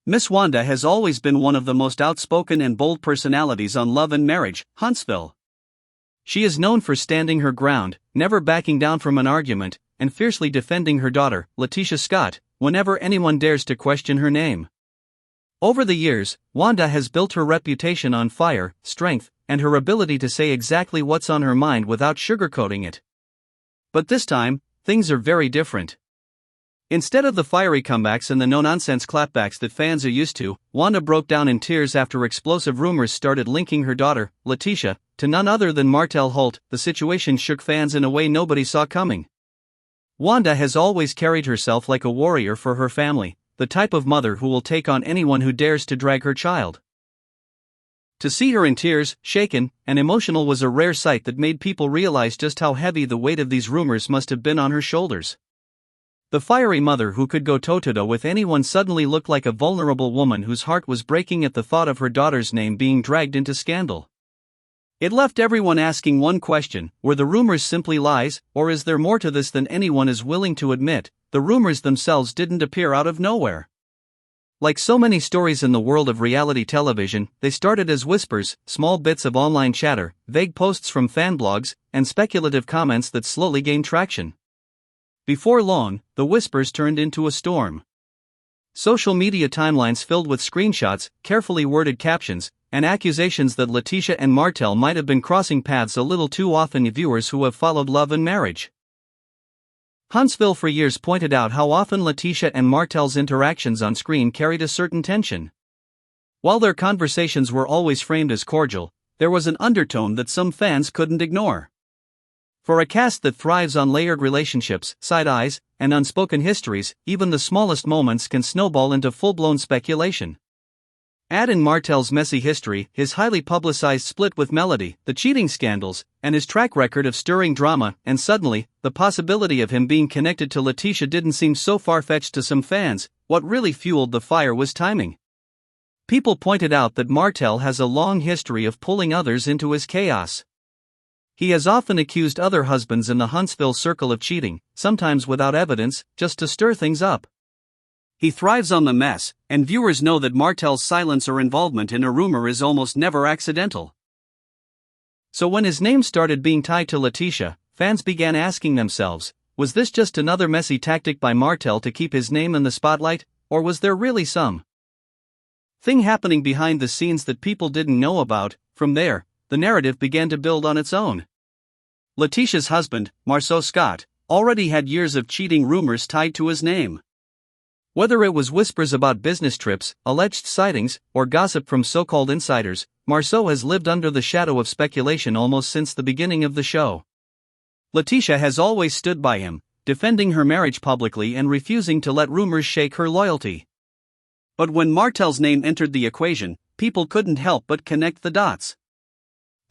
Miss Wanda has always been one of the most outspoken and bold personalities on Love and Marriage, Huntsville. She is known for standing her ground, never backing down from an argument, and fiercely defending her daughter, Leticia Scott, whenever anyone dares to question her name. Over the years, Wanda has built her reputation on fire, strength, and her ability to say exactly what's on her mind without sugarcoating it. But this time, things are very different. Instead of the fiery comebacks and the no-nonsense clapbacks that fans are used to, Wanda broke down in tears after explosive rumors started linking her daughter, Leticia, to none other than Martell Holt. The situation shook fans in a way nobody saw coming. Wanda has always carried herself like a warrior for her family, the type of mother who will take on anyone who dares to drag her child. To see her in tears, shaken, and emotional was a rare sight that made people realize just how heavy the weight of these rumors must have been on her shoulders. The fiery mother who could go toe-to-toe with anyone suddenly looked like a vulnerable woman whose heart was breaking at the thought of her daughter's name being dragged into scandal. It left everyone asking one question: were the rumors simply lies, or is there more to this than anyone is willing to admit? The rumors themselves didn't appear out of nowhere. Like so many stories in the world of reality television, they started as whispers, small bits of online chatter, vague posts from fan blogs, and speculative comments that slowly gained traction. Before long, the whispers turned into a storm. Social media timelines filled with screenshots, carefully worded captions, and accusations that Leticia and Martell might have been crossing paths a little too often. Viewers who have followed Love and Marriage Huntsville for years pointed out how often Leticia and Martell's interactions on screen carried a certain tension. While their conversations were always framed as cordial, there was an undertone that some fans couldn't ignore. For a cast that thrives on layered relationships, side eyes, and unspoken histories, even the smallest moments can snowball into full-blown speculation. Add in Martell's messy history, his highly publicized split with Melody, the cheating scandals, and his track record of stirring drama, and suddenly, the possibility of him being connected to Leticia didn't seem so far-fetched to some fans. What really fueled the fire was timing. People pointed out that Martell has a long history of pulling others into his chaos. He has often accused other husbands in the Huntsville circle of cheating, sometimes without evidence, just to stir things up. He thrives on the mess, and viewers know that Martell's silence or involvement in a rumor is almost never accidental. So when his name started being tied to Leticia, fans began asking themselves, was this just another messy tactic by Martell to keep his name in the spotlight, or was there really some thing happening behind the scenes that people didn't know about? From there, the narrative began to build on its own. Leticia's husband, Martell Scott, already had years of cheating rumors tied to his name. Whether it was whispers about business trips, alleged sightings, or gossip from so-called insiders, Martell has lived under the shadow of speculation almost since the beginning of the show. Leticia has always stood by him, defending her marriage publicly and refusing to let rumors shake her loyalty. But when Martell's name entered the equation, people couldn't help but connect the dots.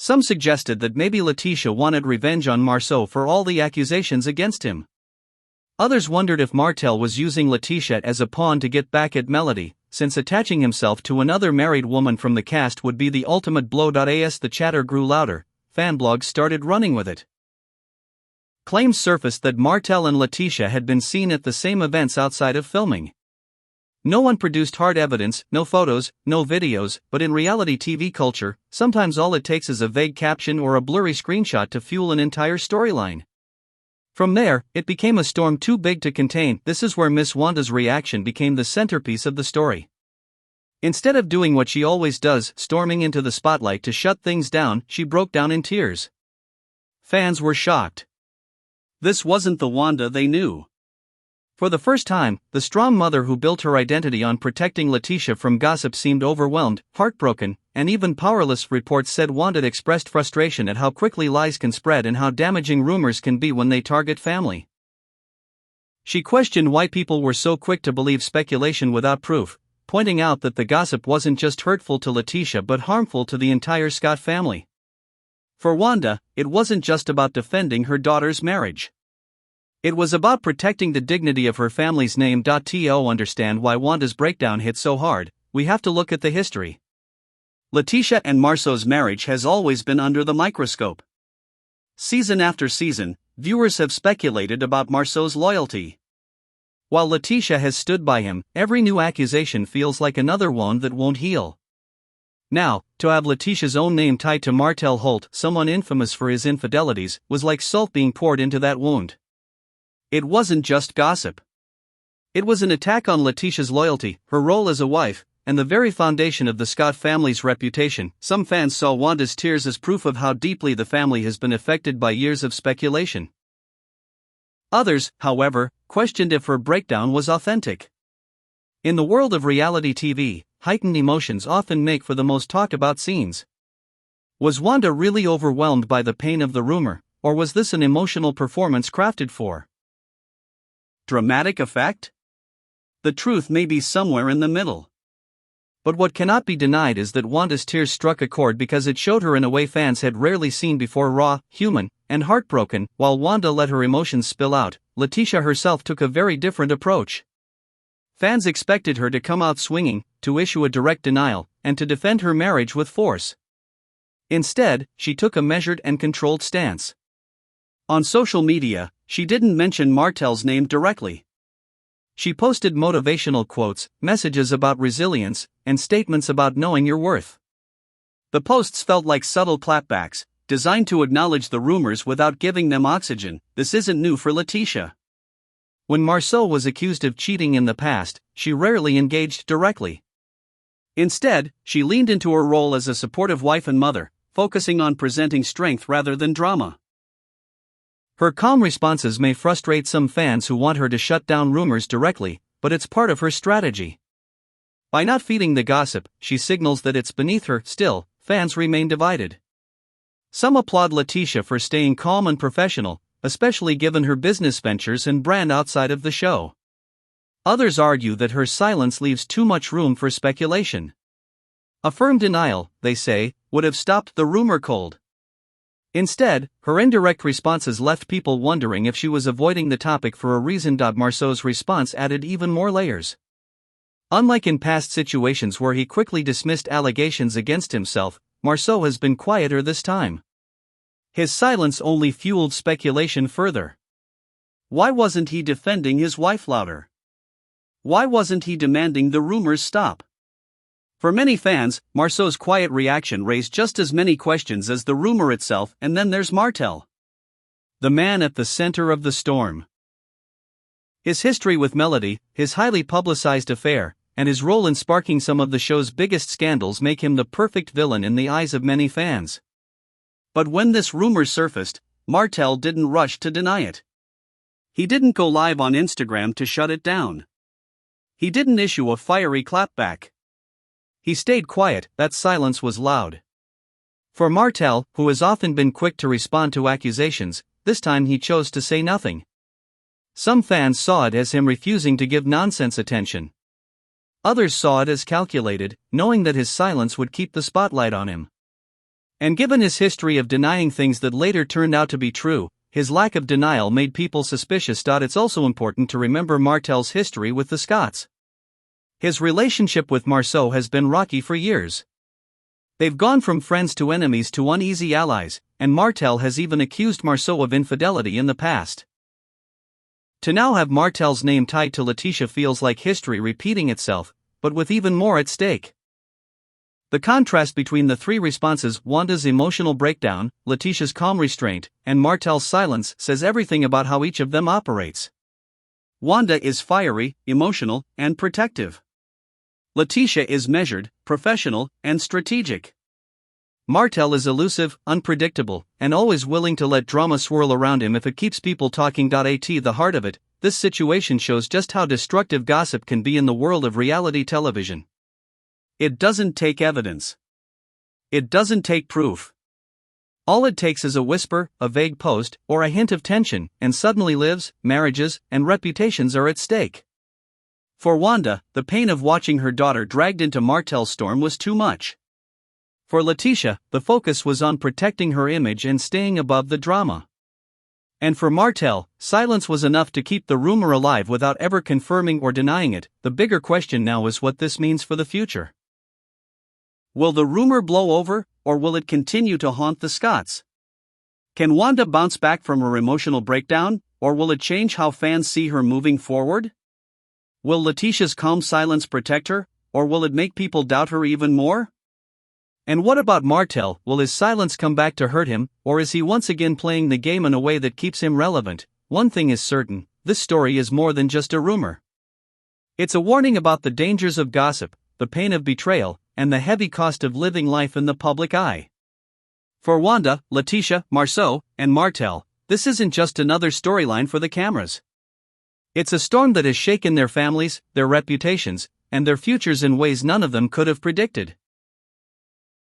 Some suggested that maybe Leticia wanted revenge on Martell for all the accusations against him. Others wondered if Martell was using Leticia as a pawn to get back at Melody, since attaching himself to another married woman from the cast would be the ultimate blow. As the chatter grew louder, fan blogs started running with it. Claims surfaced that Martell and Leticia had been seen at the same events outside of filming. No one produced hard evidence, no photos, no videos, but in reality TV culture, sometimes all it takes is a vague caption or a blurry screenshot to fuel an entire storyline. From there, it became a storm too big to contain. This is where Miss Wanda's reaction became the centerpiece of the story. Instead of doing what she always does, storming into the spotlight to shut things down, she broke down in tears. Fans were shocked. This wasn't the Wanda they knew. For the first time, the strong mother who built her identity on protecting Leticia from gossip seemed overwhelmed, heartbroken, and even powerless. Reports said Wanda expressed frustration at how quickly lies can spread and how damaging rumors can be when they target family. She questioned why people were so quick to believe speculation without proof, pointing out that the gossip wasn't just hurtful to Leticia but harmful to the entire Scott family. For Wanda, it wasn't just about defending her daughter's marriage. It was about protecting the dignity of her family's name. To understand why Wanda's breakdown hit so hard, we have to look at the history. Leticia and Martell's marriage has always been under the microscope. Season after season, viewers have speculated about Martell's loyalty. While Leticia has stood by him, every new accusation feels like another wound that won't heal. Now, to have Leticia's own name tied to Martell Holt, someone infamous for his infidelities, was like salt being poured into that wound. It wasn't just gossip. It was an attack on Leticia's loyalty, her role as a wife, and the very foundation of the Scott family's reputation. Some fans saw Wanda's tears as proof of how deeply the family has been affected by years of speculation. Others, however, questioned if her breakdown was authentic. In the world of reality TV, heightened emotions often make for the most talked about scenes. Was Wanda really overwhelmed by the pain of the rumor, or was this an emotional performance crafted for dramatic effect? The truth may be somewhere in the middle. But what cannot be denied is that Wanda's tears struck a chord because it showed her in a way fans had rarely seen before: raw, human, and heartbroken. While Wanda let her emotions spill out, Leticia herself took a very different approach. Fans expected her to come out swinging, to issue a direct denial, and to defend her marriage with force. Instead, she took a measured and controlled stance. On social media, she didn't mention Martell's name directly. She posted motivational quotes, messages about resilience, and statements about knowing your worth. The posts felt like subtle clapbacks, designed to acknowledge the rumors without giving them oxygen. This isn't new for Leticia. When Marceau was accused of cheating in the past, she rarely engaged directly. Instead, she leaned into her role as a supportive wife and mother, focusing on presenting strength rather than drama. Her calm responses may frustrate some fans who want her to shut down rumors directly, but it's part of her strategy. By not feeding the gossip, she signals that it's beneath her. Still, fans remain divided. Some applaud Leticia for staying calm and professional, especially given her business ventures and brand outside of the show. Others argue that her silence leaves too much room for speculation. A firm denial, they say, would have stopped the rumor cold. Instead, her indirect responses left people wondering if she was avoiding the topic for a reason. Marceau's response added even more layers. Unlike in past situations where he quickly dismissed allegations against himself, Marceau has been quieter this time. His silence only fueled speculation further. Why wasn't he defending his wife louder? Why wasn't he demanding the rumors stop? For many fans, Marceau's quiet reaction raised just as many questions as the rumor itself. And then there's Martell, the man at the center of the storm. His history with Melody, his highly publicized affair, and his role in sparking some of the show's biggest scandals make him the perfect villain in the eyes of many fans. But when this rumor surfaced, Martell didn't rush to deny it. He didn't go live on Instagram to shut it down. He didn't issue a fiery clapback. He stayed quiet. That silence was loud. For Martell, who has often been quick to respond to accusations, this time he chose to say nothing. Some fans saw it as him refusing to give nonsense attention. Others saw it as calculated, knowing that his silence would keep the spotlight on him. And given his history of denying things that later turned out to be true, his lack of denial made people suspicious. It's also important to remember Martell's history with the Scotts. His relationship with Marceau has been rocky for years. They've gone from friends to enemies to uneasy allies, and Martell has even accused Marceau of infidelity in the past. To now have Martell's name tied to Leticia feels like history repeating itself, but with even more at stake. The contrast between the three responses, Wanda's emotional breakdown, Leticia's calm restraint, and Martell's silence, says everything about how each of them operates. Wanda is fiery, emotional, and protective. Leticia is measured, professional, and strategic. Martell is elusive, unpredictable, and always willing to let drama swirl around him if it keeps people talking. At the heart of it, this situation shows just how destructive gossip can be in the world of reality television. It doesn't take evidence. It doesn't take proof. All it takes is a whisper, a vague post, or a hint of tension, and suddenly lives, marriages, and reputations are at stake. For Wanda, the pain of watching her daughter dragged into Martell's storm was too much. For Leticia, the focus was on protecting her image and staying above the drama. And for Martell, silence was enough to keep the rumor alive without ever confirming or denying it. The bigger question now is what this means for the future. Will the rumor blow over, or will it continue to haunt the Scotts? Can Wanda bounce back from her emotional breakdown, or will it change how fans see her moving forward? Will Leticia's calm silence protect her, or will it make people doubt her even more? And what about Martell? Will his silence come back to hurt him, or is he once again playing the game in a way that keeps him relevant? One thing is certain, this story is more than just a rumor. It's a warning about the dangers of gossip, the pain of betrayal, and the heavy cost of living life in the public eye. For Wanda, Leticia, Marceau, and Martell, this isn't just another storyline for the cameras. It's a storm that has shaken their families, their reputations, and their futures in ways none of them could have predicted.